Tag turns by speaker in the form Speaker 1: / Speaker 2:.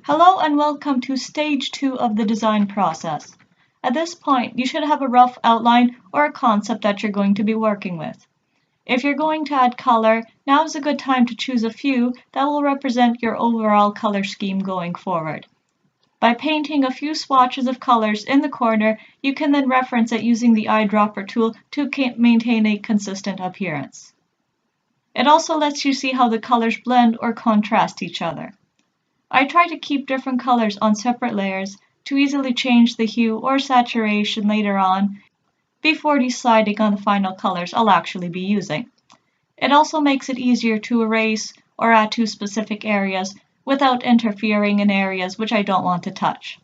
Speaker 1: Hello and welcome to stage 2 of the design process. At this point, you should have a rough outline or a concept that you're going to be working with. If you're going to add color, now is a good time to choose a few that will represent your overall color scheme going forward. By painting a few swatches of colors in the corner, you can then reference it using the eyedropper tool to maintain a consistent appearance. It also lets you see how the colors blend or contrast each other. I try to keep different colors on separate layers to easily change the hue or saturation later on before deciding on the final colors I'll actually be using. It also makes it easier to erase or add to specific areas without interfering in areas which I don't want to touch.